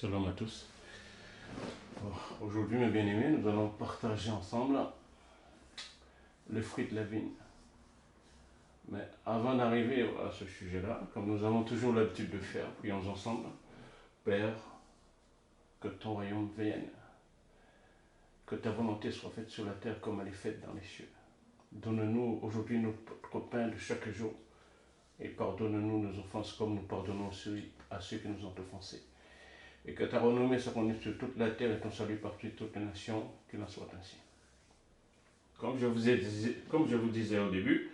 Shalom à tous. Aujourd'hui, mes bien-aimés, nous allons partager ensemble le fruit de la vigne. Mais avant d'arriver à ce sujet-là, comme nous avons toujours l'habitude de faire, prions ensemble. Père, que ton royaume vienne, que ta volonté soit faite sur la terre comme elle est faite dans les cieux. Donne-nous aujourd'hui notre pain de chaque jour et pardonne-nous nos offenses comme nous pardonnons à ceux qui nous ont offensés. Et que ta renommée soit connue sur toute la terre et ton salut partout toutes les nations, qu'il en soit ainsi. Comme je vous disais au début,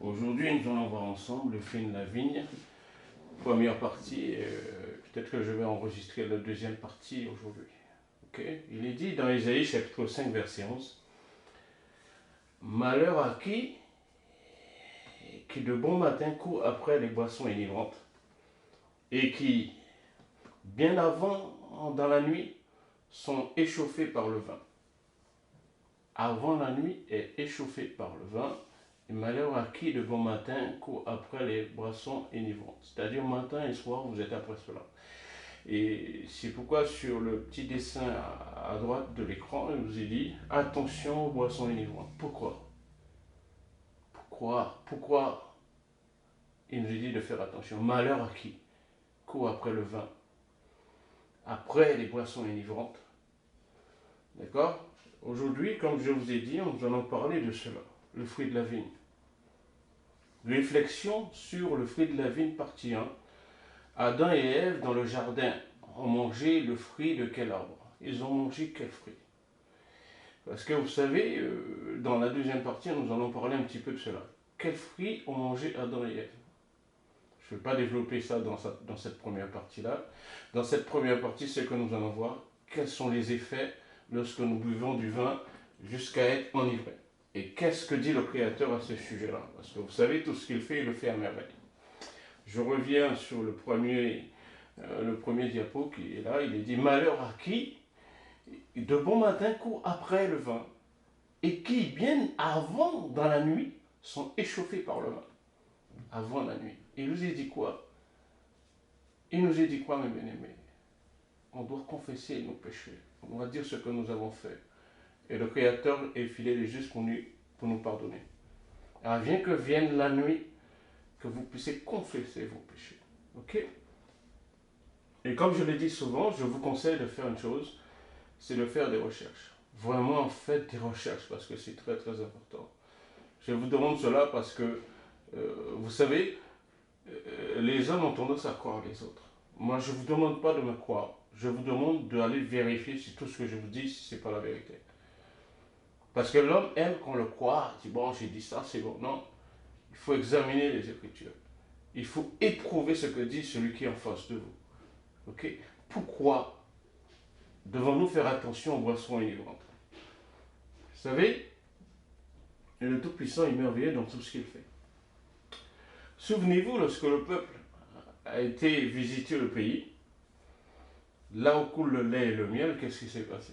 aujourd'hui nous allons voir ensemble le fruit de la vigne, première partie, peut-être que je vais enregistrer la deuxième partie aujourd'hui. Okay? Il est dit dans Ésaïe chapitre 5 verset 11, « Malheur à qui de bon matin court après les boissons enivrantes, et qui, bien avant, dans la nuit, sont échauffés par le vin. » Avant la nuit est échauffé par le vin, et malheur à qui de bon matin court après les boissons enivrantes. C'est-à-dire matin et soir, vous êtes après cela. Et c'est pourquoi sur le petit dessin à droite de l'écran, il nous est dit « Attention aux boissons enivrantes ». Pourquoi il nous est dit de faire attention? Malheur à qui court après le vin, après les boissons enivrantes. D'accord? Aujourd'hui, comme je vous ai dit, nous allons parler de cela, le fruit de la vigne. Réflexion sur le fruit de la vigne, partie 1. Adam et Ève, dans le jardin, ont mangé le fruit de quel arbre? Ils ont mangé quel fruit? Parce que vous savez, dans la deuxième partie, nous allons parler un petit peu de cela. Quels fruits ont mangé Adam et Ève? Je ne vais pas développer ça dans cette première partie-là. Dans cette première partie, c'est que nous allons voir quels sont les effets lorsque nous buvons du vin jusqu'à être enivrés. Et qu'est-ce que dit le Créateur à ce sujet-là? Parce que vous savez, tout ce qu'il fait, il le fait à merveille. Je reviens sur le premier diapo qui est là. Il est dit « Malheur à qui, de bon matin, court après le vin, et qui, bien avant, dans la nuit, sont échauffés par le vin. » Avant la nuit. Il nous a dit quoi? Il nous a dit quoi, mes bien-aimés? On doit confesser nos péchés. On doit dire ce que nous avons fait. Et le Créateur est fidèle et juste pour nous pardonner. Alors, bien que vienne la nuit, que vous puissiez confesser vos péchés. Ok? Et comme je l'ai dit souvent, je vous conseille de faire une chose, c'est de faire des recherches. Vraiment, faites des recherches parce que c'est très très important. Je vous demande cela parce que, vous savez, les hommes ont tendance à croire les autres. Moi, je ne vous demande pas de me croire. Je vous demande d'aller vérifier si tout ce que je vous dis, si ce n'est pas la vérité. Parce que l'homme aime qu'on le croie. Il dit, bon, j'ai dit ça, c'est bon. Non, il faut examiner les Écritures. Il faut éprouver ce que dit celui qui est en face de vous. Ok? Pourquoi devons-nous faire attention aux boissons enivrantes? Vous savez, le Tout-Puissant est merveilleux dans tout ce qu'il fait. Souvenez-vous, lorsque le peuple a été visiter le pays, là où coule le lait et le miel, qu'est-ce qui s'est passé?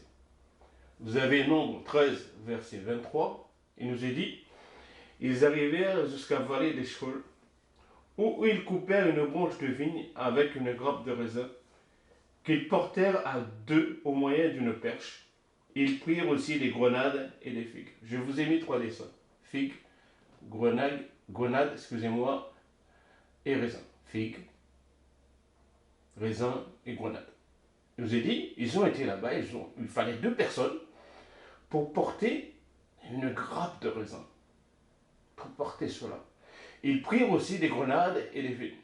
Vous avez Nombre 13, verset 23, il nous est dit, ils arrivèrent jusqu'à la vallée d'Eshcol, où ils coupèrent une branche de vigne avec une grappe de raisin, qu'ils portèrent à deux au moyen d'une perche. Ils prirent aussi des grenades et des figues. Je vous ai mis 3 dessins. Figues, grenades, excusez-moi, et raisin. Figues, raisin et grenade. Il nous est dit, ils ont été là-bas, il fallait 2 personnes pour porter une grappe de raisin. Pour porter cela. Ils prirent aussi des grenades et des figues.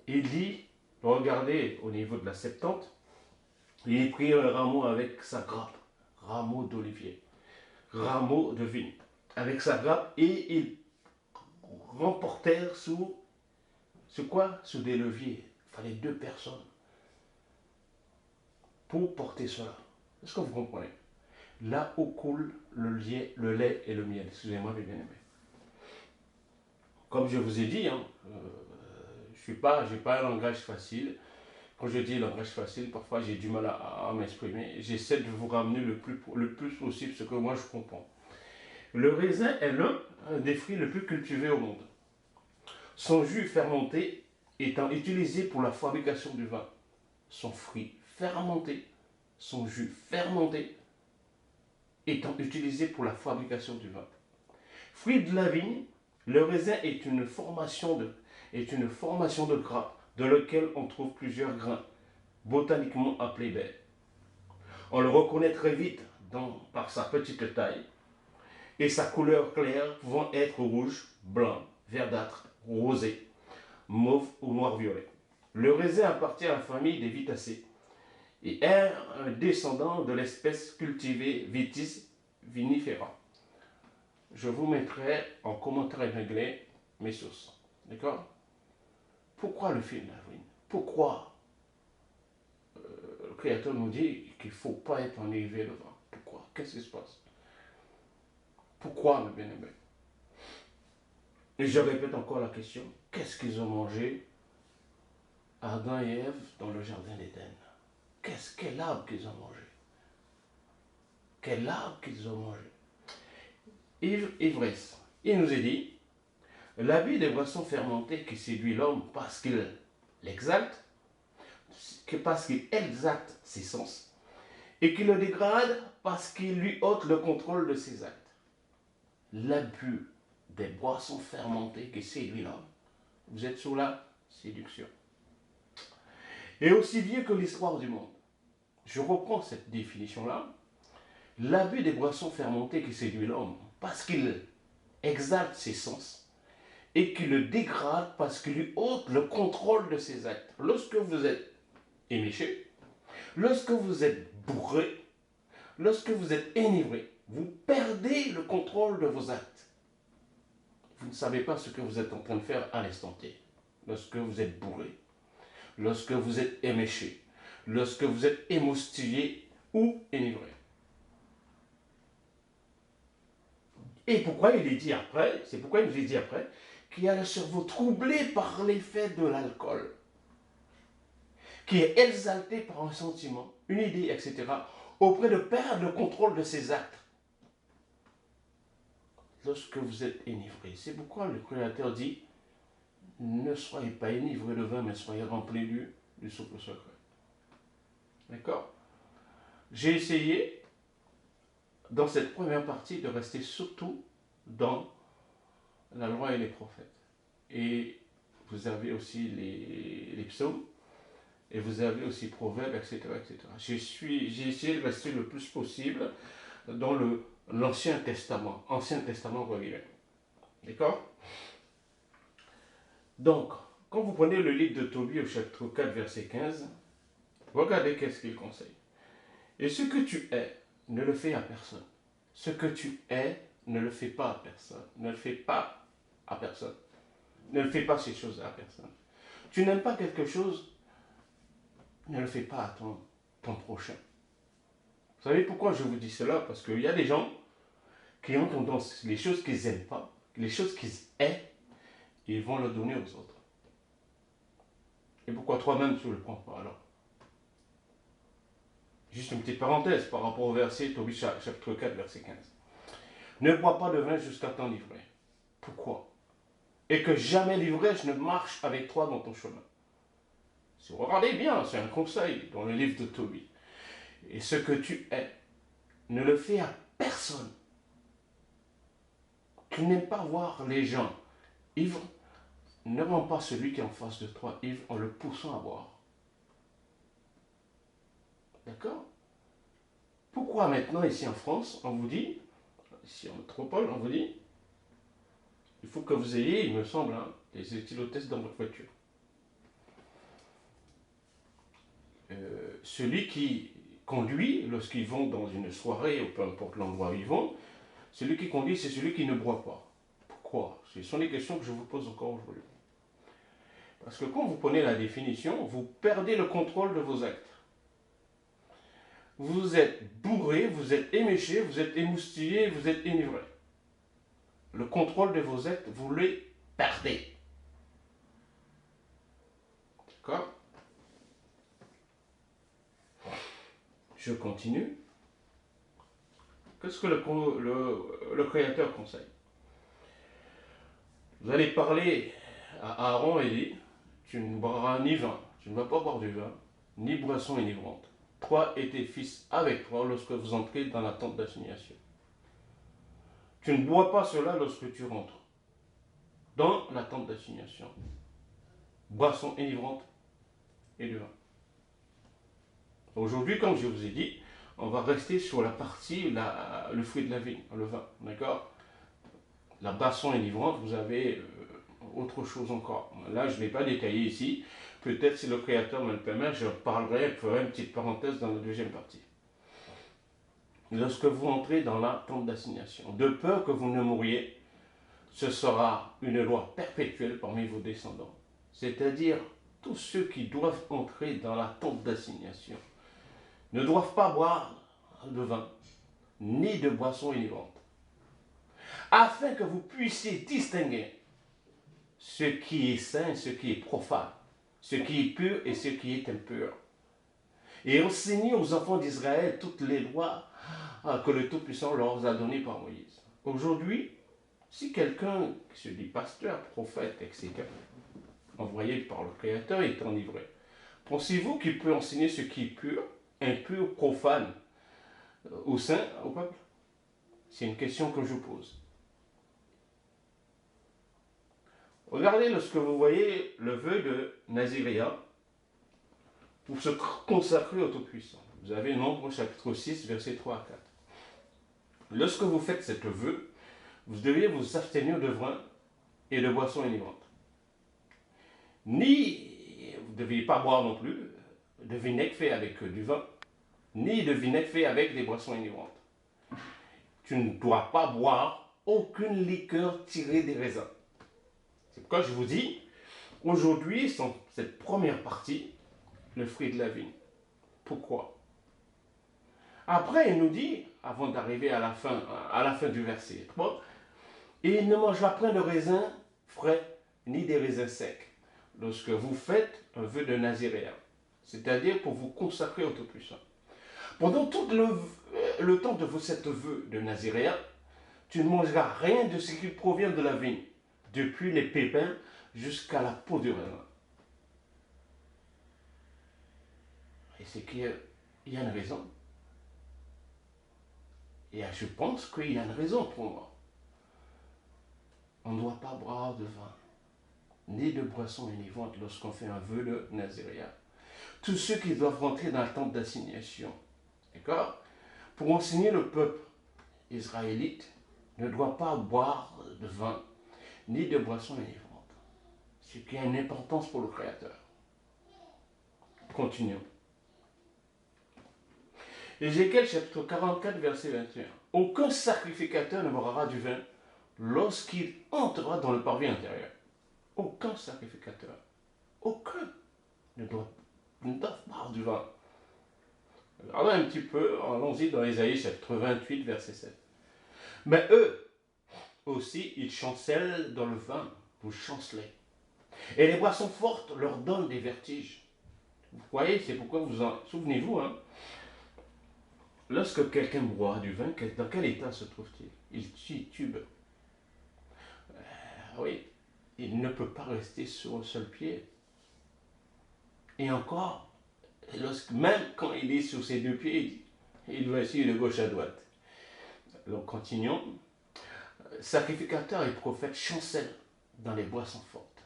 Il dit, regardez au niveau de la Septante, il prit un rameau avec sa grappe, rameau d'olivier, rameau de vigne, avec sa grappe, et ils remportèrent sous quoi? Sous des leviers. Il fallait 2 personnes pour porter cela. Est-ce que vous comprenez? Là où coule le lait et le miel. Excusez-moi, mes bien-aimés. Comme je vous ai dit, je n'ai pas un langage facile. Quand je dis langage facile, parfois j'ai du mal à m'exprimer. J'essaie de vous ramener le plus possible ce que moi je comprends. Le raisin est l'un des fruits les plus cultivés au monde. Son jus fermenté étant utilisé pour la fabrication du vin. son fruit fermenté, son jus fermenté, étant utilisé pour la fabrication du vin. Fruit de la vigne, le raisin est une formation de grappes dans lequel on trouve plusieurs grains, botaniquement appelés baies. On le reconnaît très vite par sa petite taille et sa couleur claire pouvant être rouge, blanc, verdâtre, rosé, mauve ou noir-violet. Le raisin appartient à la famille des Vitacées et est un descendant de l'espèce cultivée Vitis vinifera. Je vous mettrai en commentaire épinglé mes sources. D'accord? Pourquoi le fruit de la vigne? Pourquoi le Créateur nous dit qu'il ne faut pas être enivré le vin? Pourquoi? Qu'est-ce qui se passe? Pourquoi, mes bien-aimés? Et je répète encore la question. Qu'est-ce qu'ils ont mangé, Adam et Ève, dans le jardin d'Éden? Quel arbre qu'ils ont mangé? Quel arbre qu'ils ont mangé? Ivresse. Il nous est dit, l'abus des boissons fermentées qui séduit l'homme parce qu'il l'exalte, parce qu'il exalte ses sens, et qui le dégrade parce qu'il lui ôte le contrôle de ses actes. L'abus des boissons fermentées qui séduit l'homme. Vous êtes sous la séduction. Et aussi vieux que l'histoire du monde. Je reprends cette définition-là. L'abus des boissons fermentées qui séduit l'homme parce qu'il exalte ses sens et qui le dégrade parce qu'il lui ôte le contrôle de ses actes. Lorsque vous êtes éméché, lorsque vous êtes bourré, lorsque vous êtes enivré, vous perdez le contrôle de vos actes. Vous ne savez pas ce que vous êtes en train de faire à l'instant T. Lorsque vous êtes bourré, lorsque vous êtes éméché, lorsque vous êtes émoustillé ou enivré. Et pourquoi il est dit après, c'est pourquoi il nous est dit après, qu'il y a le cerveau troublé par l'effet de l'alcool, qui est exalté par un sentiment, une idée, etc., auprès de perdre le contrôle de ses actes. Lorsque vous êtes enivré, c'est pourquoi le Créateur dit, ne soyez pas enivrés de vin, mais soyez remplis du souffle secret. D'accord? J'ai essayé, dans cette première partie, de rester surtout dans la loi et les prophètes. Et vous avez aussi les psaumes, et vous avez aussi Proverbes, etc. etc. J'ai essayé de rester le plus possible dans l'Ancien Testament, vous voyez. D'accord? Donc, quand vous prenez le livre de Tobie au chapitre 4, verset 15, regardez qu'est-ce qu'il conseille. Et ce que tu es, ne le fais à personne. Ce que tu es, ne le fais pas à personne. Ne le fais pas à personne. Ne le fais pas ces choses à personne. Tu n'aimes pas quelque chose, ne le fais pas à ton prochain. Vous savez pourquoi je vous dis cela? Parce qu'il y a des gens qui ont tendance, les choses qu'ils n'aiment pas, les choses qu'ils aiment, ils vont le donner aux autres. Et pourquoi toi-même tu ne le prends pas alors? Juste une petite parenthèse par rapport au verset Tobie chapitre 4, verset 15. Ne bois pas de vin jusqu'à t'enivrer. Pourquoi? Et que jamais l'ivresse ne marche avec toi dans ton chemin. Si vous regardez bien, c'est un conseil dans le livre de Tobie. Et ce que tu es, ne le fais à personne. Tu n'aimes pas voir les gens ivres, ne rends pas celui qui est en face de toi ivre en le poussant à boire. D'accord? Pourquoi maintenant, ici en France, on vous dit, ici en métropole, on vous dit, il faut que vous ayez, il me semble, des éthylotestes dans votre voiture. Celui qui conduit, lorsqu'ils vont dans une soirée, ou peu importe l'endroit où ils vont, celui qui conduit, c'est celui qui ne boit pas. Pourquoi? Ce sont les questions que je vous pose encore aujourd'hui. Parce que quand vous prenez la définition, vous perdez le contrôle de vos actes. Vous êtes bourré, vous êtes éméché, vous êtes émoustillé, vous êtes enivré. Le contrôle de vos actes, vous les perdez. D'accord? Je continue. Qu'est-ce que le Créateur conseille? Vous allez parler à Aaron et dit, tu ne boiras ni vin, tu ne vas pas boire du vin, ni boisson enivrante. Toi et tes fils avec toi lorsque vous entrez dans la tente d'assignation. Tu ne bois pas cela lorsque tu rentres dans la tente d'assignation. Boisson enivrante et du vin. Aujourd'hui, comme je vous ai dit, on va rester sur la partie, le fruit de la vigne, le vin, d'accord? La boisson enivrante, vous avez autre chose encore. Là, je ne vais pas détailler ici. Peut-être si le Créateur me le permet, je parlerai, je ferai une petite parenthèse dans la deuxième partie. Lorsque vous entrez dans la tente d'assignation, de peur que vous ne mouriez, ce sera une loi perpétuelle parmi vos descendants. C'est-à-dire, tous ceux qui doivent entrer dans la tente d'assignation ne doivent pas boire de vin, ni de boisson enivrante, afin que vous puissiez distinguer ce qui est saint, ce qui est profane, ce qui est pur et ce qui est impur. Et enseigner aux enfants d'Israël toutes les lois que le Tout-Puissant leur a données par Moïse. Aujourd'hui, si quelqu'un qui se dit pasteur, prophète, etc., envoyé par le Créateur, est enivré, pensez-vous qu'il peut enseigner ce qui est pur, impur, profane au saint, au peuple? C'est une question que je pose. Regardez lorsque vous voyez le vœu de Naziréa pour se consacrer au Tout-Puissant. Vous avez Nombre chapitre 6, versets 3 à 4. Lorsque vous faites cette vœu, vous devez vous abstenir de vin et de boissons enivrantes. Vous ne deviez pas boire non plus de vinaigre fait avec du vin, ni de vinaigre fait avec des boissons enivrantes. Tu ne dois pas boire aucune liqueur tirée des raisins. C'est pourquoi je vous dis, aujourd'hui, cette première partie, le fruit de la vigne. Pourquoi? Après, il nous dit, avant d'arriver à la fin du verset 3, et il ne mangera point de raisins frais, ni des raisins secs, lorsque vous faites un vœu de Naziréen, c'est-à-dire pour vous consacrer au Tout-Puissant. Pendant tout le temps de cette vœu de Naziréen, tu ne mangeras rien de ce qui provient de la vigne, depuis les pépins jusqu'à la peau du raisin. Et c'est qu'il y a une raison. Et je pense qu'il y a une raison pour moi. On ne doit pas boire de vin, ni de boisson enivrantes lorsqu'on fait un vœu de Naziréa. Tous ceux qui doivent rentrer dans la tente d'assignation, d'accord, pour enseigner le peuple israélite, ne doit pas boire de vin, ni de boisson enivrantes. Ce qui a une importance pour le Créateur. Continuons. Ézéchiel chapitre 44, verset 21. Aucun sacrificateur ne boira du vin lorsqu'il entrera dans le parvis intérieur. Aucun sacrificateur, aucun ne doit boire du vin. Regardons un petit peu, allons-y dans Ésaïe chapitre 28, verset 7. Mais eux aussi, ils chancellent dans le vin, vous chancelez. Et les boissons fortes leur donnent des vertiges. Vous voyez, c'est pourquoi souvenez-vous, hein, lorsque quelqu'un boit du vin, dans quel état se trouve-t-il? Il titube. Oui, il ne peut pas rester sur un seul pied. Et encore, même quand il est sur ses deux pieds, il doit essayer de gauche à droite. Donc continuons. Sacrificateurs et prophètes chancellent dans les boissons fortes.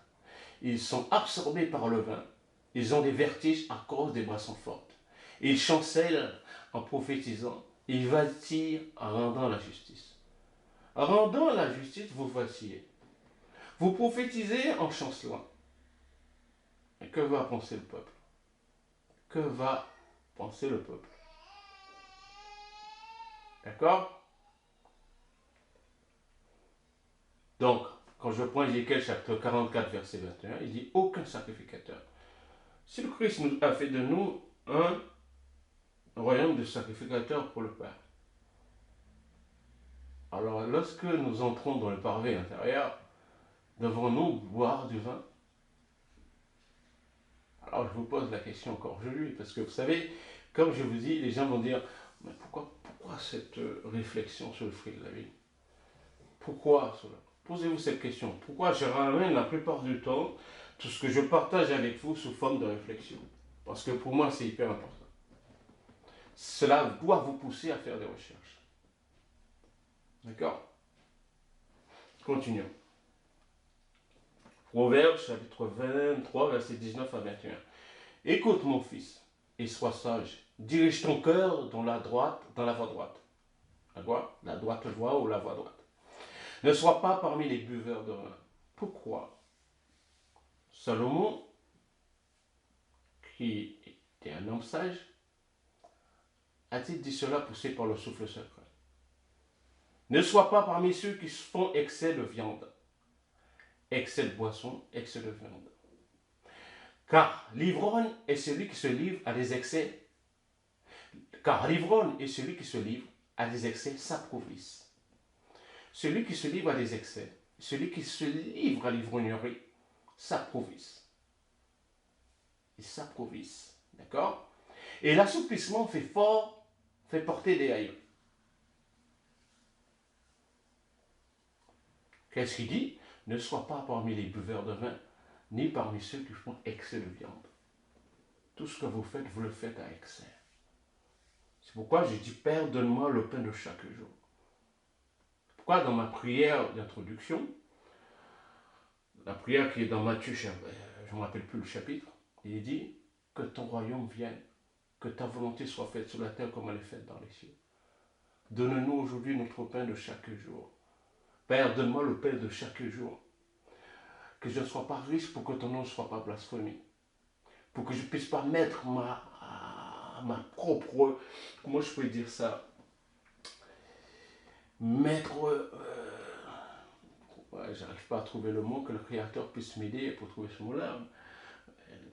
Ils sont absorbés par le vin. Ils ont des vertiges à cause des boissons fortes. Ils chancellent en prophétisant. Ils vacillent en rendant la justice. En rendant la justice, vous vacillez. Vous prophétisez en chancelant. Et que va penser le peuple? Que va penser le peuple? D'accord? Donc, quand je prends Ézéchiel chapitre 44, verset 21, il dit aucun sacrificateur. Si le Christ nous a fait de nous un royaume de sacrificateurs pour le Père, alors lorsque nous entrons dans le parvis intérieur, devons-nous boire du vin? Alors je vous pose la question encore aujourd'hui, parce que vous savez, comme je vous dis, les gens vont dire, mais pourquoi cette réflexion sur le fruit de la vie? Pourquoi cela? Posez-vous cette question. Pourquoi je ramène la plupart du temps tout ce que je partage avec vous sous forme de réflexion? Parce que pour moi, c'est hyper important. Cela doit vous pousser à faire des recherches. D'accord? Continuons. Proverbe chapitre 23, verset 19 à 21. Écoute mon fils, et sois sage. Dirige ton cœur dans la voie droite. La droite voie ou la voie droite. Ne sois pas parmi les buveurs de vin. Pourquoi? Salomon, qui était un homme sage, a-t-il dit cela poussé par le souffle secret? Ne sois pas parmi ceux qui font excès de viande, excès de boisson, excès de viande. Car l'ivrogne est celui qui se livre à des excès. Car l'ivrogne est celui qui se livre à des excès s'appauvrisse. Celui qui se livre à des excès, celui qui se livre à l'ivrognerie, s'appauvrisse. Il s'appauvrisse. D'accord? Et l'assouplissement fait porter des haillons. Qu'est-ce qu'il dit? Ne sois pas parmi les buveurs de vin, ni parmi ceux qui font excès de viande. Tout ce que vous le faites à excès. C'est pourquoi je dis, Père, donne-moi le pain de chaque jour. Pourquoi dans ma prière d'introduction, la prière qui est dans Matthieu, je ne me rappelle plus le chapitre, il dit que ton royaume vienne, que ta volonté soit faite sur la terre comme elle est faite dans les cieux. Donne-nous aujourd'hui notre pain de chaque jour. Père, donne-moi le pain de chaque jour. Que je ne sois pas riche pour que ton nom ne soit pas blasphémé. Pour que je ne puisse pas mettre ma propre, comment je peux dire ça, mettre, j'arrive pas à trouver le mot, que le Créateur puisse m'aider pour trouver ce mot-là.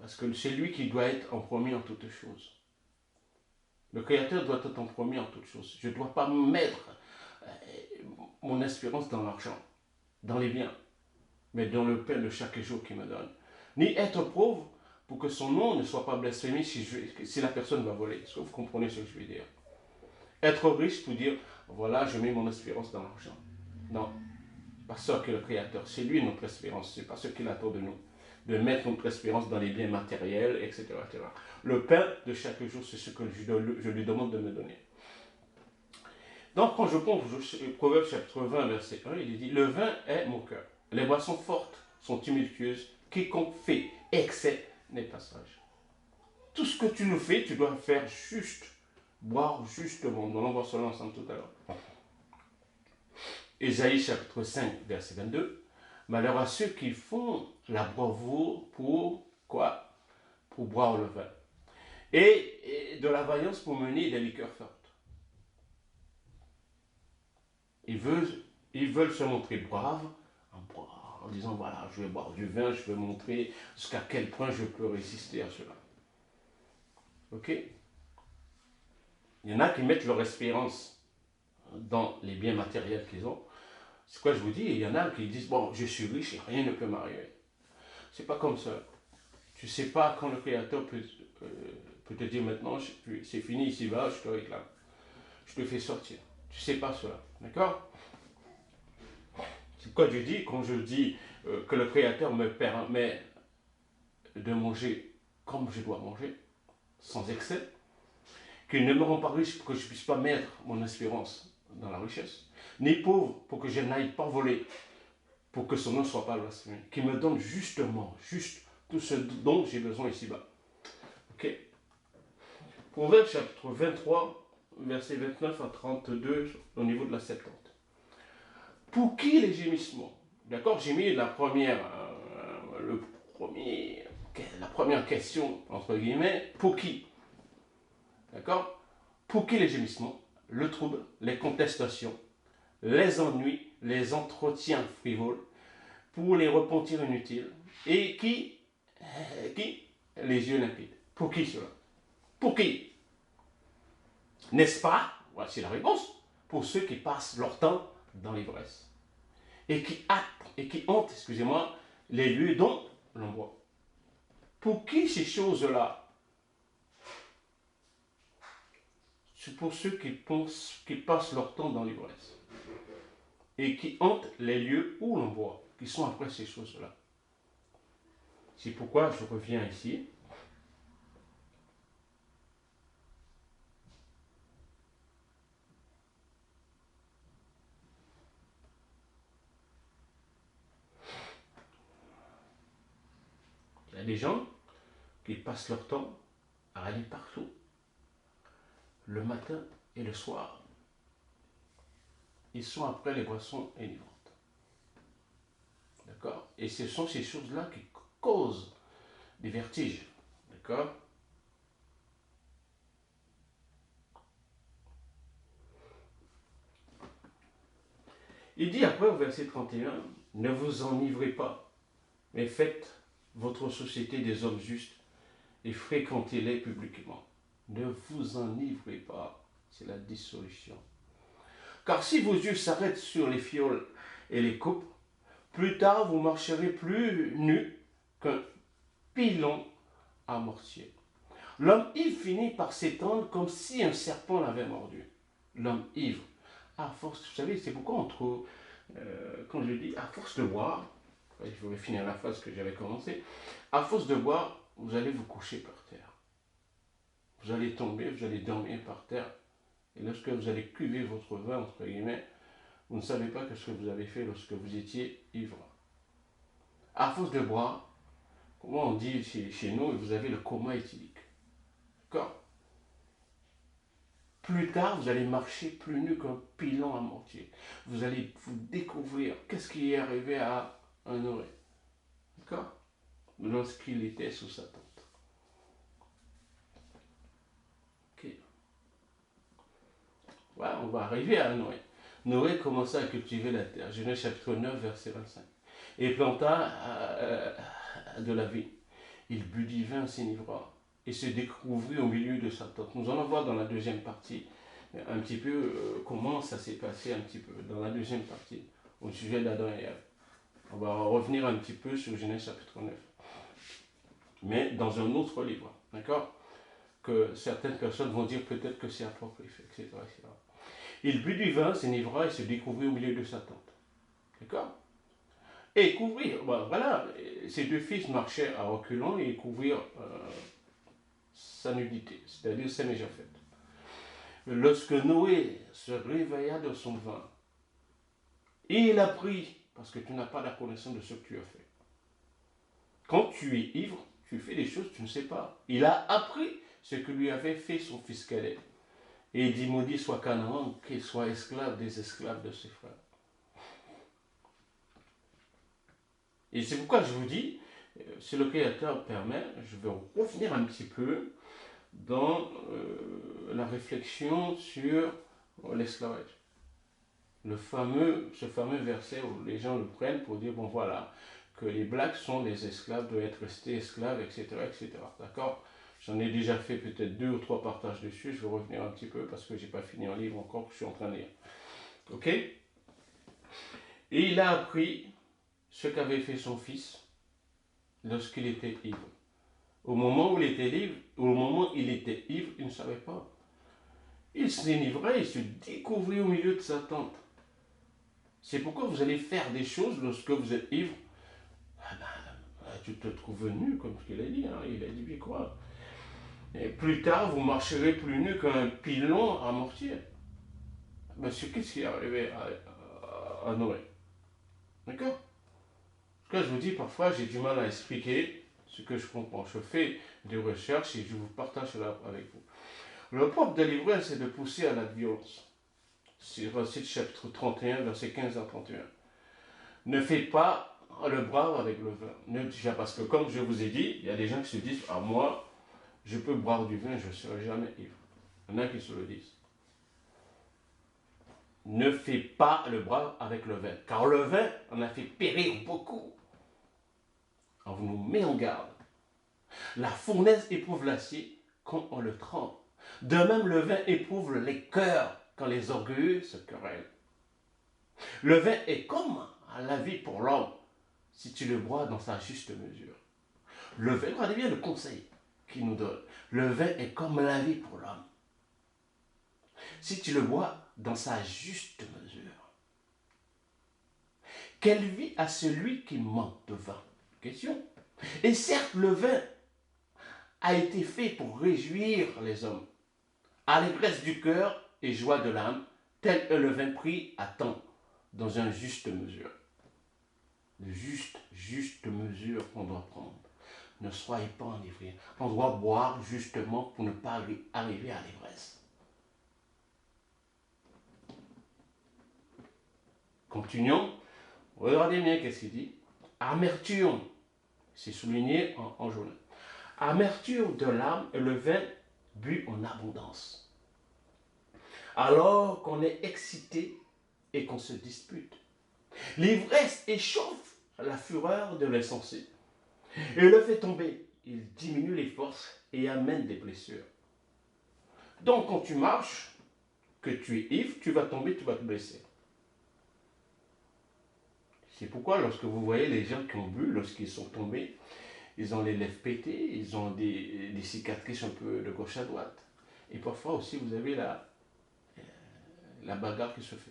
Parce que c'est lui qui doit être en premier en toutes choses. Le Créateur doit être en premier en toutes choses. Je ne dois pas mettre mon espérance dans l'argent, dans les biens, mais dans le pain de chaque jour qu'il me donne. Ni être pauvre pour que son nom ne soit pas blasphémé si la personne va voler. Est-ce que vous comprenez ce que je veux dire? Être riche pour dire, voilà, je mets mon espérance dans l'argent. Non, pas ça que le Créateur. C'est lui notre espérance. C'est pas ce qu'il attend de nous. De mettre notre espérance dans les biens matériels, etc. etc. Le pain de chaque jour, c'est ce que je lui demande de me donner. Donc, quand je prends Proverbe chapitre 20, verset 1, il dit, le vin est mon cœur. Les boissons fortes sont tumultueuses. Quiconque fait excès n'est pas sage. Tout ce que tu nous fais, tu dois faire juste. Boire justement. Nous allons voir cela ensemble tout à l'heure. Ésaïe chapitre 5, verset 22. Malheur à ceux qui font la bravoure pour quoi? Pour boire le vin. Et de la vaillance pour mener des liqueurs fortes. Ils veulent se montrer braves en disant, voilà, je vais boire du vin, je vais montrer jusqu'à quel point je peux résister à cela. Ok? Il y en a qui mettent leur espérance dans les biens matériels qu'ils ont. C'est quoi je vous dis? Il y en a qui disent, bon, je suis riche et rien ne peut m'arriver. C'est pas comme ça. Tu ne sais pas quand le Créateur peut te dire maintenant, c'est fini, ici va, je te réclame. Je te fais sortir. Tu ne sais pas cela. D'accord? C'est pourquoi je dis, quand je dis que le Créateur me permet de manger comme je dois manger, sans excès, qu'il ne me rend pas riche pour que je ne puisse pas mettre mon espérance dans la richesse, ni pauvre pour que je n'aille pas voler, pour que son nom ne soit pas blasphémé, qu'il me donne juste tout ce dont j'ai besoin ici-bas. Ok? Proverbe chapitre 23, versets 29 à 32, au niveau de la 70. Pour qui les gémissements? D'accord, j'ai mis la première question, entre guillemets, pour qui? D'accord? Pour qui les gémissements? Le trouble, les contestations, les ennuis, les entretiens frivoles, pour les repentirs inutiles, et qui? Les yeux limpides. Pour qui cela? Pour qui? N'est-ce pas? Voici la réponse. Pour ceux qui passent leur temps dans l'ivresse. Et qui hantent, excusez-moi, les lieux dont l'on boit. Pour qui ces choses-là? C'est pour ceux qui passent leur temps dans l'ivresse. Et qui hantent les lieux où l'on boit, qui sont après ces choses-là. C'est pourquoi je reviens ici. des gens qui passent leur temps à aller partout, le matin et le soir. Ils sont après les boissons énivrantes. D'accord? Et ce sont ces choses-là qui causent des vertiges. D'accord? Il dit après au verset 31, ne vous enivrez pas, mais faites votre société des hommes justes et fréquentez-les publiquement. Ne vous enivrez pas, c'est la dissolution. Car si vos yeux s'arrêtent sur les fioles et les coupes, plus tard vous marcherez plus nus qu'un pilon à mortier. L'homme ivre finit par s'étendre comme si un serpent l'avait mordu. L'homme ivre, à force, vous savez, c'est pourquoi on trouve, quand je dis à force de boire, je vais finir la phrase que j'avais commencé, à force de boire, vous allez vous coucher par terre. Vous allez tomber, vous allez dormir par terre. Et lorsque vous allez cuver votre vin, entre guillemets, vous ne savez pas ce que vous avez fait lorsque vous étiez ivre. À force de boire, comment on dit chez nous, vous avez le coma éthylique. D'accord? Plus tard, vous allez marcher plus nu qu'un pilon à mortier. Vous allez vous découvrir qu'est-ce qui est arrivé à un Noé. D'accord? Lorsqu'il était sous sa tente. Ok. Voilà, on va arriver à Noé. Noé commença à cultiver la terre. Genèse chapitre 9, verset 25. Et planta de la vigne. Il but du vin, s'enivra et se découvrit au milieu de sa tente. Nous allons voir dans la deuxième partie un petit peu comment ça s'est passé un petit peu dans la deuxième partie au sujet d'Adam et Ève. On va revenir un petit peu sur Genèse chapitre 9. Mais dans un autre livre, d'accord? Que certaines personnes vont dire peut-être que c'est apocryphe, etc., etc. Il but du vin, s'enivra et se découvrit au milieu de sa tente. D'accord? Et couvrir, voilà, ses deux fils marchaient à reculons et couvrirent sa nudité, c'est-à-dire ses déjà faites. Lorsque Noé se réveilla de son vin, il apprit, parce que tu n'as pas la connaissance de ce que tu as fait. Quand tu es ivre, tu fais des choses que tu ne sais pas. Il a appris ce que lui avait fait son fils Caleb. Et il dit, maudit soit Canaan, qu'il soit esclave des esclaves de ses frères. Et c'est pourquoi je vous dis, si le Créateur permet, je vais revenir un petit peu dans la réflexion sur l'esclavage. Ce fameux verset où les gens le prennent pour dire, bon voilà, que les blacks sont des esclaves, doivent être restés esclaves, etc. etc. D'accord? J'en ai déjà fait peut-être 2 ou 3 partages dessus, je vais revenir un petit peu parce que je n'ai pas fini un livre encore que je suis en train de lire. Ok? Et il a appris ce qu'avait fait son fils lorsqu'il était ivre. Au moment où il était ivre, il ne savait pas. Il s'enivrait, il se découvrit au milieu de sa tente. C'est pourquoi vous allez faire des choses lorsque vous êtes ivre. Tu te trouves nu, comme ce qu'il a dit. Hein. Il a dit, mais quoi? Et plus tard, vous marcherez plus nu qu'un pilon à mortier. Ben, c'est qu'est-ce qui est arrivé à Noé? D'accord? Parce que je vous dis, parfois, j'ai du mal à expliquer ce que je comprends. Je fais des recherches et je vous partage cela avec vous. Le propre de l'ivresse, c'est de pousser à la violence. C'est Récit chapitre 31, verset 15 à 31. Ne faites pas le brave avec le vin. Parce que comme je vous ai dit, il y a des gens qui se disent, ah moi, je peux boire du vin, je ne serai jamais ivre. Il y en a qui se le disent. Ne faites pas le brave avec le vin. Car le vin en a fait périr beaucoup. On nous met en garde. La fournaise éprouve l'acier quand on le trempe. De même, le vin éprouve les cœurs quand les orgueilleux se querellent. Le vin est comme la vie pour l'homme si tu le bois dans sa juste mesure. Le vin, regardez bien le conseil qu'il nous donne. Le vin est comme la vie pour l'homme. Si tu le bois dans sa juste mesure. Quelle vie a celui qui manque de vin? Question. Et certes, le vin a été fait pour réjouir les hommes. Allégresse du cœur et joie de l'âme, tel est le vin pris à temps, dans une juste mesure. De juste mesure qu'on doit prendre. Ne soyez pas enivrés. On doit boire justement pour ne pas arriver à l'ivresse. Continuons. Regardez bien qu'est-ce qu'il dit. Amertume. C'est souligné en jaune. Amertume de l'âme et le vin bu en abondance. Alors qu'on est excité et qu'on se dispute. L'ivresse échauffe la fureur de l'insensé et le fait tomber. Il diminue les forces et amène des blessures. Donc quand tu marches, que tu es ivre, tu vas tomber, tu vas te blesser. C'est pourquoi lorsque vous voyez les gens qui ont bu, lorsqu'ils sont tombés, ils ont les lèvres pétées, ils ont des cicatrices un peu de gauche à droite. Et parfois aussi vous avez la bagarre qui se fait.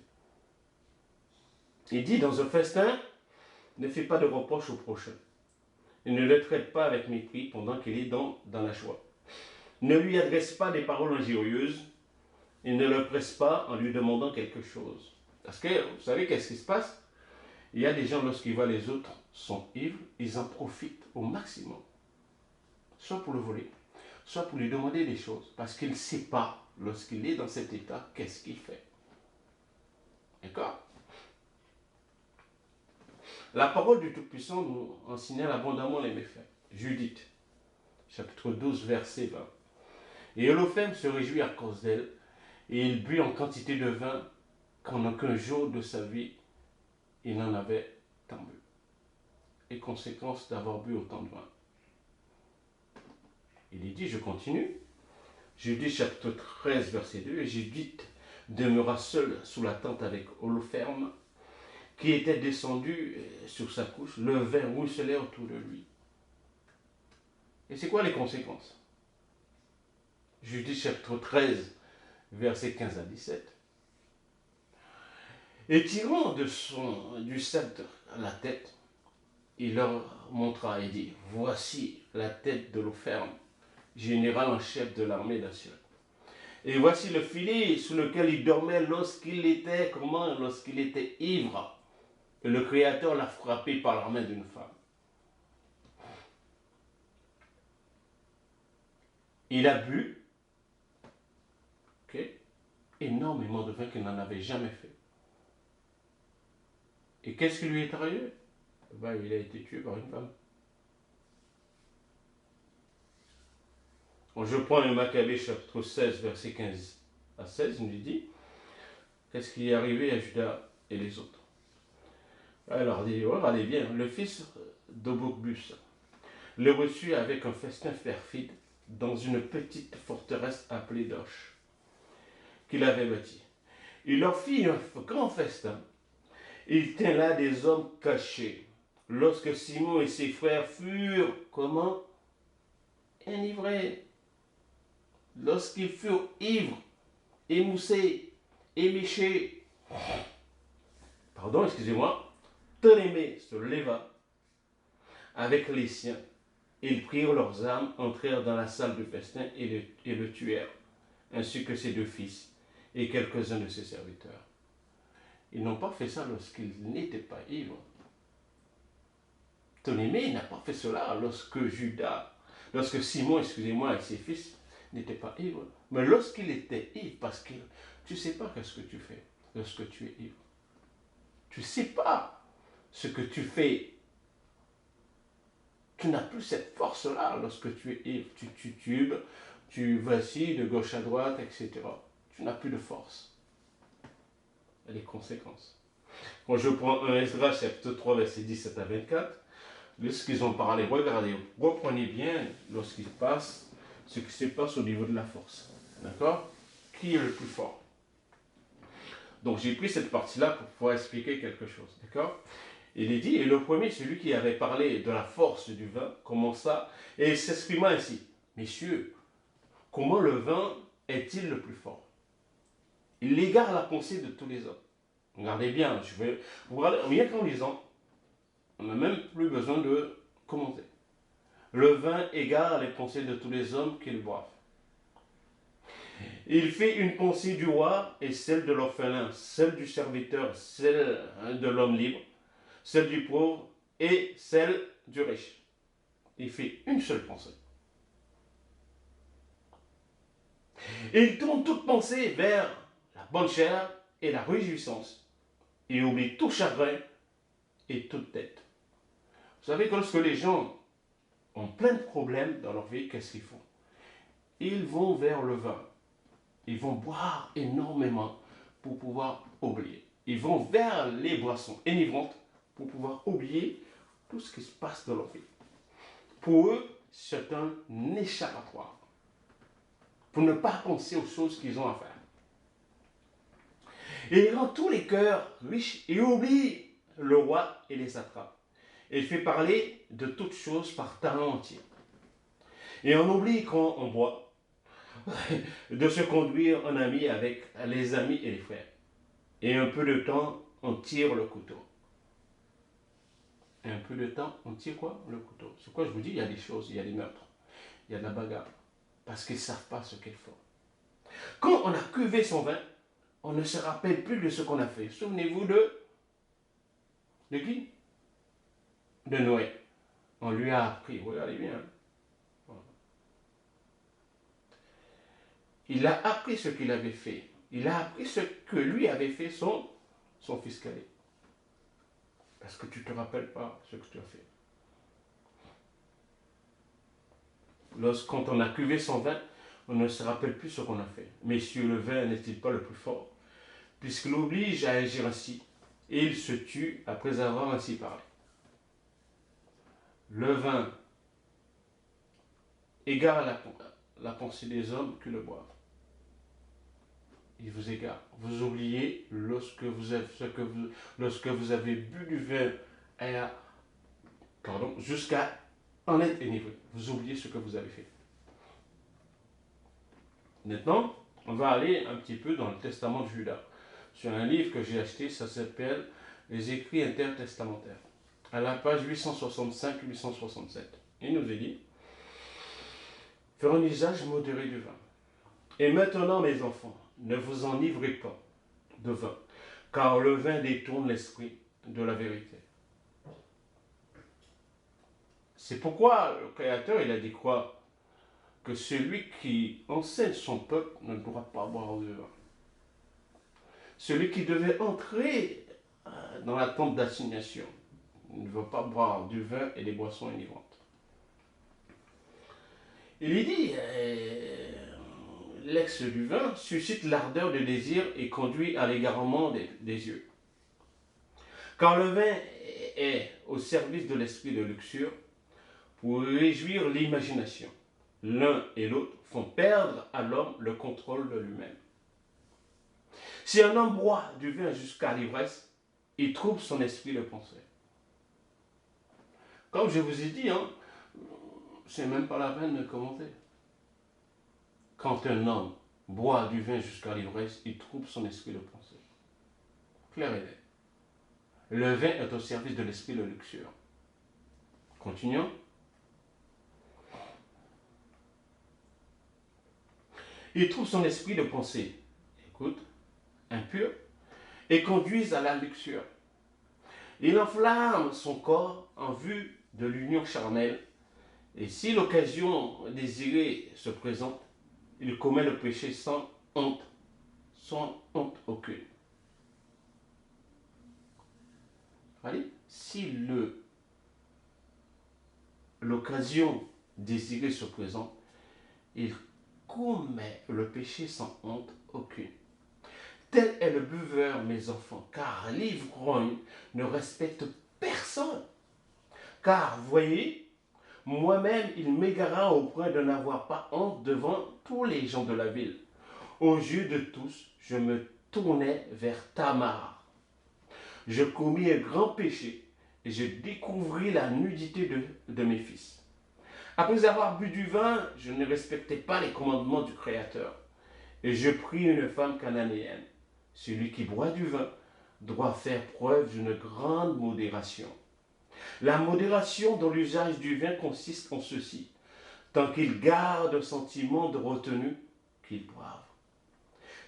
Il dit dans un festin, ne fais pas de reproches au prochain. Et ne le traite pas avec mépris pendant qu'il est dans la joie. Ne lui adresse pas des paroles injurieuses et ne le presse pas en lui demandant quelque chose. Parce que vous savez qu'est-ce qui se passe? Il y a des gens, lorsqu'ils voient les autres sont ivres, ils en profitent au maximum. Soit pour le voler, soit pour lui demander des choses. Parce qu'il ne sait pas, lorsqu'il est dans cet état, qu'est-ce qu'il fait. D'accord? La parole du Tout-Puissant nous en signale abondamment les méfaits. Judith, chapitre 12, verset 20. Et Holoferne se réjouit à cause d'elle, et il but en quantité de vin qu'en aucun jour de sa vie il n'en avait tant bu. Et conséquence d'avoir bu autant de vin. Il est dit, je continue, Judith chapitre 13, verset 2, et Judith demeura seule sous la tente avec Holoferne, qui était descendu sur sa couche, le vin ruisselait autour de lui. Et c'est quoi les conséquences? Judith chapitre 13, versets 15 à 17. Et tirant du sceptre la tête, il leur montra et dit, voici la tête de l'Holoferne, général en chef de l'armée d'Assur. Et voici le filet sous lequel il dormait lorsqu'il était, lorsqu'il était ivre. Et le Créateur l'a frappé par la main d'une femme. Il a bu énormément de vin qu'il n'en avait jamais fait. Et qu'est-ce qui lui est arrivé? Il a été tué par une femme. Je prends le Maccabée chapitre 16, verset 15 à 16, il nous dit, qu'est-ce qui est arrivé à Judas et les autres? Alors, regardez bien, le fils d'Obokbus le reçut avec un festin perfide dans une petite forteresse appelée Doche, qu'il avait bâtie. Il leur fit un grand festin. Il tint là des hommes cachés. Lorsque Simon et ses frères furent, comment? Enivrés. Lorsqu'ils furent ivres, émoussés, éméchés, Ptolémée se leva avec les siens. Ils prirent leurs armes, entrèrent dans la salle du festin et le tuèrent, ainsi que ses deux fils et quelques-uns de ses serviteurs. Ils n'ont pas fait ça lorsqu'ils n'étaient pas ivres. Ptolémée n'a pas fait cela lorsque Simon, et ses fils n'étaient pas ivres. Mais lorsqu'il était ivre, parce que tu ne sais pas qu'est-ce que tu fais lorsque tu es ivre. Tu ne sais pas ce que tu fais. Tu n'as plus cette force-là lorsque tu es ivre. Tu titubes, tu vacilles de gauche à droite, etc. Tu n'as plus de force. Et les conséquences. Quand je prends 1 Esdras, chapitre 3, verset 17 à 24, lorsqu'ils ont parlé, regardez, reprenez bien lorsqu'il passe, ce qui se passe au niveau de la force. D'accord? Qui est le plus fort? Donc j'ai pris cette partie-là pour pouvoir expliquer quelque chose. D'accord? Il est dit, et le premier, celui qui avait parlé de la force du vin, commença et il s'exprima ainsi. Messieurs, comment le vin est-il le plus fort? Il égare la pensée de tous les hommes. Regardez bien, vous regardez, rien qu'en lisant, on n'a même plus besoin de commenter. Le vin égare les pensées de tous les hommes qui le boivent. Il fait une pensée du roi et celle de l'orphelin, celle du serviteur, celle de l'homme libre, celle du pauvre et celle du riche. il fait une seule pensée. Et il tourne toute pensée vers la bonne chair et la réjouissance. Et oublie tout chagrin et toute tête. Vous savez que lorsque les gens ont plein de problèmes dans leur vie, qu'est-ce qu'ils font? Ils vont vers le vin. Ils vont boire énormément pour pouvoir oublier. Ils vont vers les boissons enivrantes pour pouvoir oublier tout ce qui se passe dans leur vie. Pour eux, c'est un échappatoire. Pour ne pas penser aux choses qu'ils ont à faire. Et il rend tous les cœurs riches et oublie le roi et les satrapes. Et il fait parler de toutes choses par talent entier. Et on oublie quand on boit de se conduire en ami avec les amis et les frères. Et un peu de temps, on tire le couteau. Et un peu de temps, on tire quoi? Le couteau. C'est quoi je vous dis? Il y a des choses, il y a des meurtres, il y a de la bagarre. Parce qu'ils ne savent pas ce qu'ils font. Quand on a cuvé son vin, on ne se rappelle plus de ce qu'on a fait. Souvenez-vous de qui? De Noé. On lui a appris, regardez bien. Il a appris ce qu'il avait fait. Il a appris ce que lui avait fait son fils cadet. Parce que tu ne te rappelles pas ce que tu as fait. Quand on a cuvé son vin, on ne se rappelle plus ce qu'on a fait. Messieurs, le vin n'est-il pas le plus fort? Puisqu'il l'oblige à agir ainsi, et il se tue après avoir ainsi parlé. Le vin égare la pensée des hommes qui le boivent. Il vous égare. Vous oubliez lorsque vous avez bu du vin jusqu'à en être enivré. Vous oubliez ce que vous avez fait. Maintenant, on va aller un petit peu dans le Testament de Judas. Sur un livre que j'ai acheté, ça s'appelle Les Écrits intertestamentaires. À la page 865-867. Il nous est dit: faire un usage modéré du vin. Et maintenant, mes enfants, ne vous enivrez pas de vin, car le vin détourne l'esprit de la vérité. C'est pourquoi le Créateur, il a dit quoi? Que celui qui enseigne son peuple ne doit pas boire de vin. Celui qui devait entrer dans la tente d'assignation ne veut pas boire du vin et des boissons enivrantes. Il est dit, l'excès du vin suscite l'ardeur de désir et conduit à l'égarement des yeux. Car le vin est au service de l'esprit de luxure pour réjouir l'imagination. L'un et l'autre font perdre à l'homme le contrôle de lui-même. Si un homme boit du vin jusqu'à l'ivresse, il trouble son esprit de pensée. Comme je vous ai dit, c'est même pas la peine de commenter. Quand un homme boit du vin jusqu'à l'ivresse, il trouble son esprit de pensée. Clair et net. Le vin est au service de l'esprit de luxure. Continuons. Il trouve son esprit de pensée, écoute, impur, et conduise à la luxure. Il enflamme son corps en vue de l'union charnelle, et si l'occasion désirée se présente, il commet le péché sans honte aucune. Allez, si l'occasion désirée se présente, il commet le péché sans honte aucune. Tel est le buveur, mes enfants, car l'ivrogne ne respecte personne. Car, voyez, moi-même, il m'égara au point de n'avoir pas honte devant tous les gens de la ville. Aux yeux de tous, je me tournai vers Tamar. Je commis un grand péché et je découvris la nudité de mes fils. Après avoir bu du vin, je ne respectais pas les commandements du Créateur. Et je pris une femme cananéenne. Celui qui boit du vin doit faire preuve d'une grande modération. La modération dans l'usage du vin consiste en ceci: tant qu'il garde un sentiment de retenue, qu'il boive.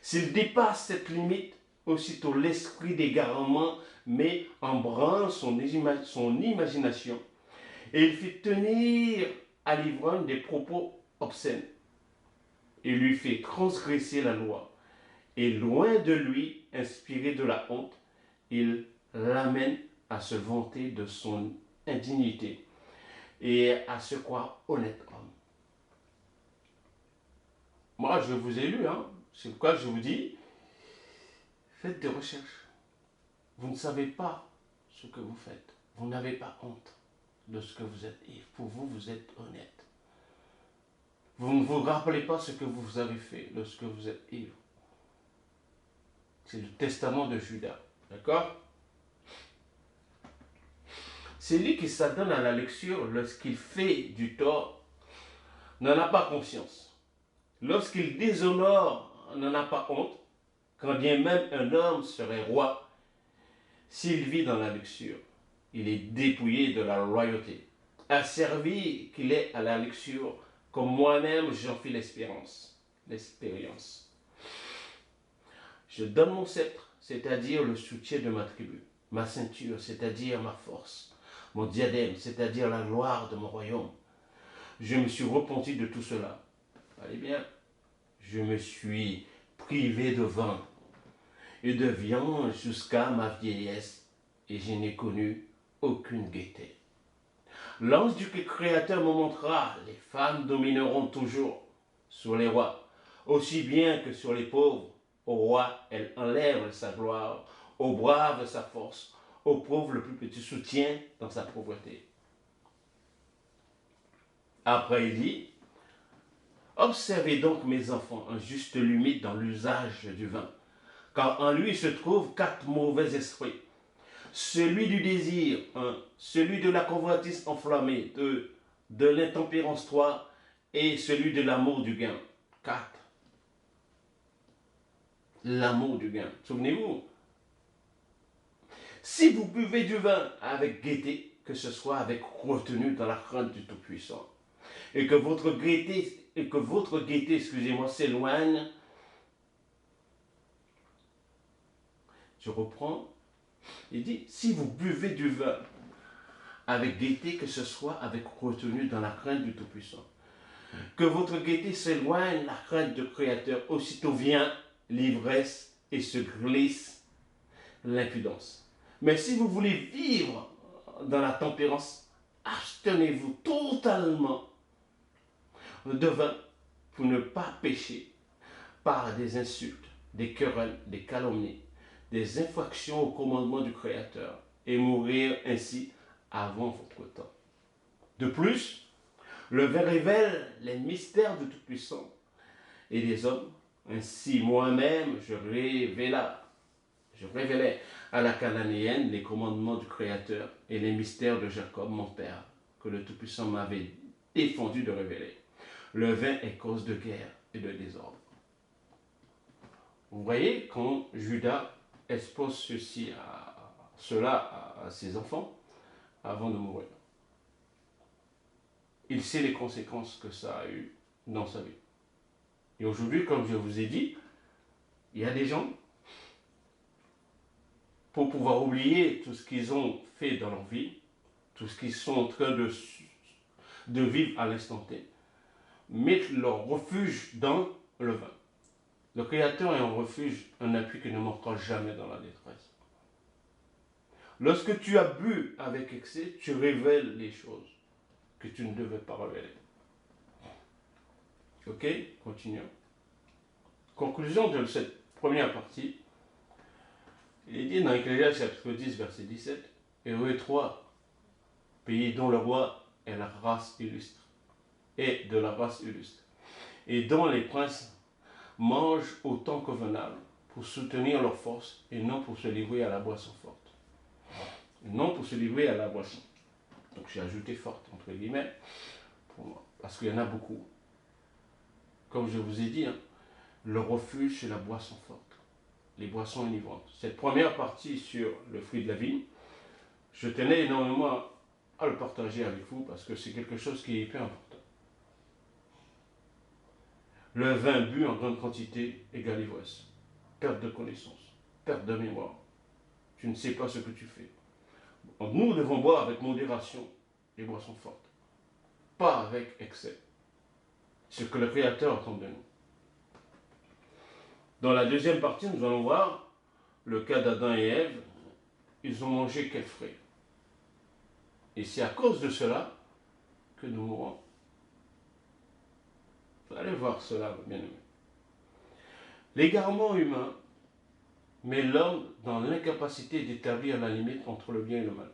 S'il dépasse cette limite, aussitôt l'esprit d'égarement met en branle son imagination Et il fit tenir à l'ivrogne des propos obscènes. Il lui fait transgresser la loi. Et loin de lui inspirer de la honte, il l'amène à se vanter de son indignité et à se croire honnête homme. Moi, je vous ai lu, hein. C'est pourquoi je vous dis, faites des recherches. Vous ne savez pas ce que vous faites. Vous n'avez pas honte de ce que vous êtes. Et pour vous, vous êtes honnête. Vous ne vous rappelez pas ce que vous avez fait lorsque vous êtes ivre. C'est le testament de Judas. D'accord? Celui qui s'adonne à la lecture lorsqu'il fait du tort n'en a pas conscience. Lorsqu'il déshonore, n'en a pas honte. Quand bien même un homme serait roi, s'il vit dans la luxure, il est dépouillé de la royauté. Asservi qu'il est à la luxure, comme moi-même j'en fis l'expérience. Je donne mon sceptre, c'est-à-dire le soutien de ma tribu, ma ceinture, c'est-à-dire ma force, mon diadème, c'est-à-dire la gloire de mon royaume. Je me suis repenti de tout cela. Allez bien, je me suis privé de vin et de viande jusqu'à ma vieillesse, et je n'ai connu aucune gaieté. L'ange du Créateur me montra, les femmes domineront toujours sur les rois, aussi bien que sur les pauvres. Au roi, elle enlève sa gloire, au brave sa force, au pauvre le plus petit soutien dans sa pauvreté. Après il dit, observez donc mes enfants un juste limite dans l'usage du vin, car en lui se trouvent 4 mauvais esprits. Celui du désir, 1, celui de la convoitise enflammée, 2, de l'intempérance, 3, et celui de l'amour du gain, 4. L'amour du gain. Souvenez-vous, si vous buvez du vin avec gaieté, que ce soit avec retenue dans la crainte du Tout-Puissant, et que votre gaieté, excusez-moi, s'éloigne, je reprends, il dit, si vous buvez du vin avec gaieté, que ce soit avec retenue dans la crainte du Tout-Puissant, que votre gaieté s'éloigne, la crainte du Créateur, aussitôt vient l'ivresse et se glisse l'impudence. Mais si vous voulez vivre dans la tempérance, abstenez-vous totalement de vin pour ne pas pécher par des insultes, des querelles, des calomnies, des infractions au commandement du Créateur et mourir ainsi avant votre temps. De plus, le vin révèle les mystères du Tout-Puissant et des hommes. Ainsi, moi-même, je révélais à la Cananéenne les commandements du Créateur et les mystères de Jacob, mon père, que le Tout-Puissant m'avait défendu de révéler. Le vin est cause de guerre et de désordre. Vous voyez, quand Judas expose cela à ses enfants avant de mourir, il sait les conséquences que ça a eu dans sa vie. Et aujourd'hui, comme je vous ai dit, il y a des gens, pour pouvoir oublier tout ce qu'ils ont fait dans leur vie, tout ce qu'ils sont en train de vivre à l'instant T, mettent leur refuge dans le vin. Le Créateur est un refuge, un appui qui ne manquera jamais dans la détresse. Lorsque tu as bu avec excès, tu révèles les choses que tu ne devais pas révéler. Ok, continuons. Conclusion de cette première partie. Il est dit dans Ecclésiaste chapitre 10, verset 17, Heureux 3, pays dont le roi est la race illustre, et de la race illustre, et dont les princes mangent autant convenable pour soutenir leur force et non pour se livrer à la boisson forte. Non pour se livrer à la boisson. Donc j'ai ajouté forte, entre guillemets, pour moi, parce qu'il y en a beaucoup. Comme je vous ai dit, hein, le refuge, c'est la boisson forte, les boissons enivrantes. Cette première partie sur le fruit de la vigne, je tenais énormément à le partager avec vous parce que c'est quelque chose qui est hyper important. Le vin bu en grande quantité égale ivresse, perte de connaissance, perte de mémoire. Tu ne sais pas ce que tu fais. Nous devons boire avec modération les boissons fortes. Pas avec excès. Ce que le Créateur attend de nous. Dans la deuxième partie, nous allons voir le cas d'Adam et Ève. Ils ont mangé quel fruit? Et c'est à cause de cela que nous mourrons. Vous allez voir cela, bien aimé. L'égarement humain met l'homme dans l'incapacité d'établir la limite entre le bien et le mal.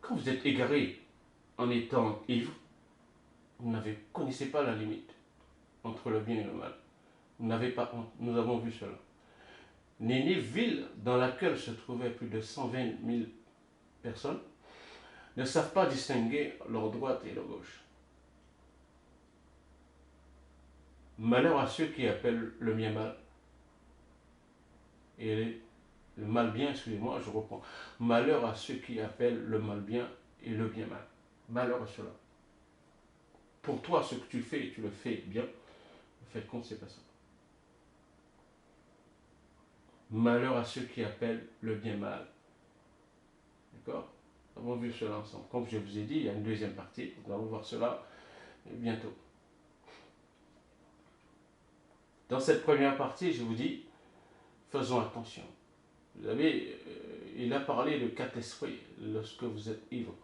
Quand vous êtes égaré en étant ivre, vous ne connaissez pas la limite entre le bien et le mal. Vous n'avez pas honte. Nous avons vu cela. Néné, ville dans laquelle se trouvaient plus de 120 000 personnes, ne savent pas distinguer leur droite et leur gauche. Malheur à ceux qui appellent le bien mal et le mal bien, excusez-moi, je reprends. Malheur à ceux qui appellent le mal bien et le bien mal. Malheur à cela. Pour toi, ce que tu fais, tu le fais bien. En fait, compte, c'est pas ça. Malheur à ceux qui appellent le bien mal. D'accord? Nous avons vu cela ensemble. Comme je vous ai dit, il y a une deuxième partie. Nous allons voir cela bientôt. Dans cette première partie, je vous dis, faisons attention. Vous savez, il a parlé de 4 esprits lorsque vous êtes ivre.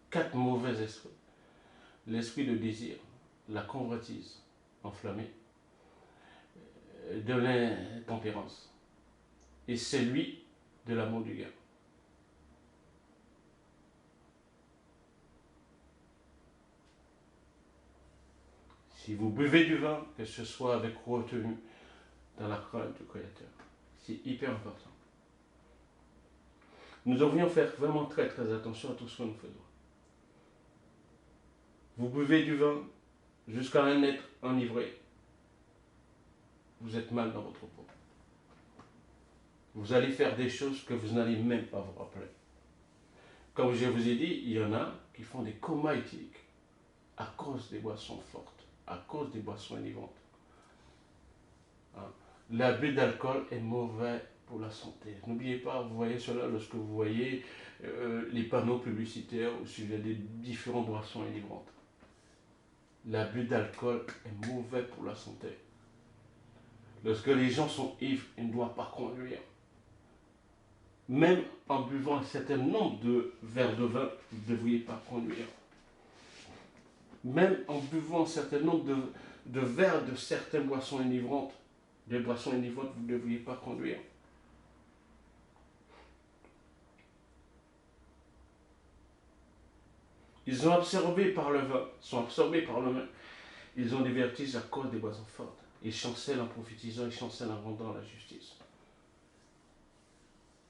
4 mauvais esprits. L'esprit de désir, la convoitise enflammée, de l'intempérance et celui de l'amour du gain. Si vous buvez du vin, que ce soit avec retenue dans la crainte du Créateur. C'est hyper important. Nous devrions faire vraiment très très attention à tout ce que nous faisons. Vous buvez du vin jusqu'à en être enivré. Vous êtes mal dans votre peau. Vous allez faire des choses que vous n'allez même pas vous rappeler. Comme je vous ai dit, il y en a qui font des comas éthyliques à cause des boissons fortes, à cause des boissons enivrantes. Hein? L'abus d'alcool est mauvais pour la santé. N'oubliez pas, vous voyez cela lorsque vous voyez les panneaux publicitaires au sujet des différentes boissons enivrantes. L'abus d'alcool est mauvais pour la santé. Lorsque les gens sont ivres, ils ne doivent pas conduire. Même en buvant un certain nombre de verres de vin, vous ne devriez pas conduire. Même en buvant un certain nombre de verres de certaines boissons enivrantes, vous ne devriez pas conduire. Ils sont absorbés par le vin, Ils ont des vertiges à cause des boissons fortes. Ils chancellent en prophétisant, ils chancellent en rendant la justice.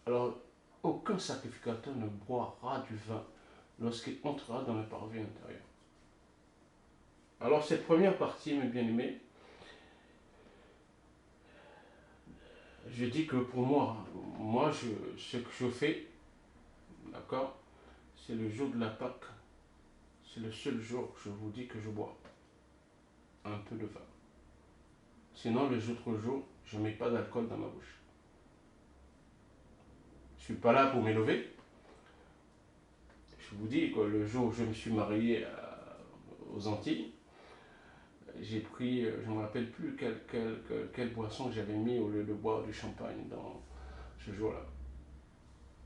Alors, aucun sacrificateur ne boira du vin lorsqu'il entrera dans le parvis intérieur. Alors, cette première partie, mes bien-aimés, je dis que pour moi, ce que je fais, d'accord, c'est le jour de la Pâque. C'est le seul jour que je vous dis que je bois un peu de vin. Sinon, les autres jours, je ne mets pas d'alcool dans ma bouche. Je ne suis pas là pour m'élever. Je vous dis que le jour où je me suis marié aux Antilles, j'ai pris, je ne me rappelle plus quelle boisson j'avais mis au lieu de boire du champagne dans ce jour-là.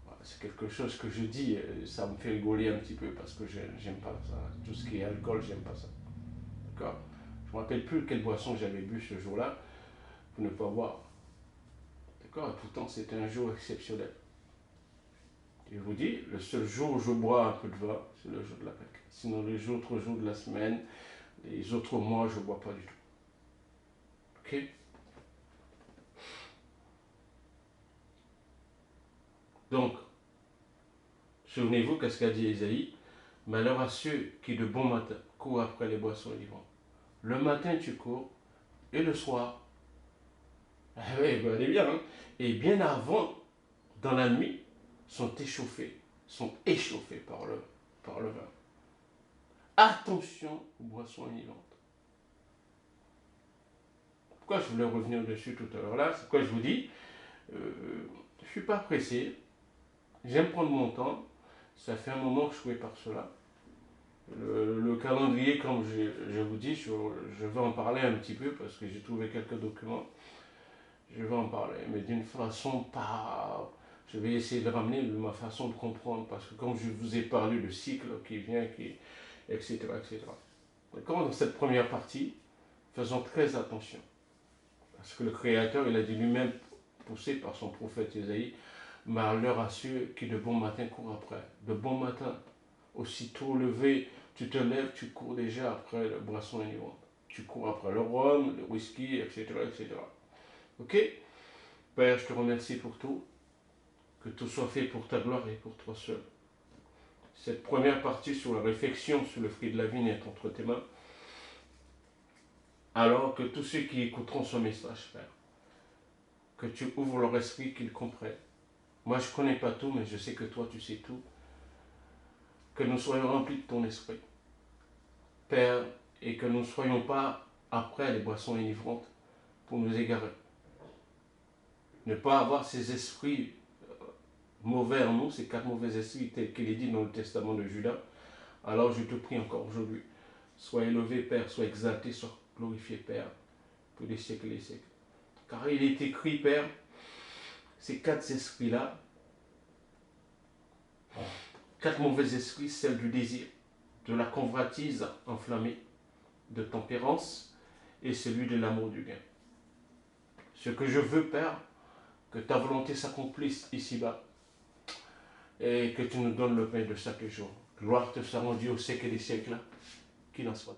Voilà, c'est quelque chose que je dis, ça me fait rigoler un petit peu parce que j'aime pas ça. Tout ce qui est alcool, j'aime pas ça. D'accord? Je ne me rappelle plus quelle boisson j'avais bu ce jour-là pour ne pas boire. D'accord? Et pourtant, c'était un jour exceptionnel. Je vous dis, le seul jour où je bois un peu de vin, c'est le jour de la Pâque. Sinon, les autres jours de la semaine, les autres mois, je ne bois pas du tout. Ok? Donc, souvenez-vous, qu'est-ce qu'a dit Ésaïe? Malheur à ceux qui de bon matin courent après les boissons enivrantes. Le matin, tu cours, et le soir, ah oui, ben, allez bien, hein? Et bien avant, dans la nuit, sont échauffés par le vin. Attention aux boissons enivrantes. Pourquoi je voulais revenir dessus tout à l'heure là? C'est pourquoi je vous dis, je ne suis pas pressé, J'aime prendre mon temps. Ça fait un moment que je souhaite par cela. Le calendrier, comme je vous dis, je vais en parler un petit peu parce que j'ai trouvé quelques documents. Je vais en parler, mais d'une façon pas... Je vais essayer de ramener ma façon de comprendre parce que comme je vous ai parlé du cycle qui vient, etc., etc. D'accord. Dans cette première partie, faisons très attention. Parce que le Créateur, il a dit lui-même, poussé par son prophète Isaïe, malheur à ceux qui de bon matin courent après. De bon matin, aussitôt levé, tu te lèves, tu cours déjà après le boisson enivrante. Tu cours après le rhum, le whisky, etc., etc. Ok? Père, je te remercie pour tout. Que tout soit fait pour ta gloire et pour toi seul. Cette première partie sur la réflexion sur le fruit de la vie est entre tes mains. Alors que tous ceux qui écouteront ce message, Père, que tu ouvres leur esprit, qu'ils comprennent. Moi, je ne connais pas tout, mais je sais que toi, tu sais tout. Que nous soyons remplis de ton esprit, Père, et que nous ne soyons pas après les boissons enivrantes pour nous égarer. Ne pas avoir ces esprits mauvais en nous, ces 4 mauvais esprits tels qu'il est dit dans le testament de Judas. Alors je te prie encore aujourd'hui, sois élevé, Père, sois exalté, sois glorifié, Père, pour les siècles et les siècles. Car il est écrit, Père, ces 4 esprits-là, 4 mauvais esprits, celle du désir, de la convoitise enflammée, de tempérance et celui de l'amour du gain. Ce que je veux, Père, que ta volonté s'accomplisse ici-bas et que tu nous donnes le pain de chaque jour. Gloire te soit rendue au siècle des siècles, qu'il en soit.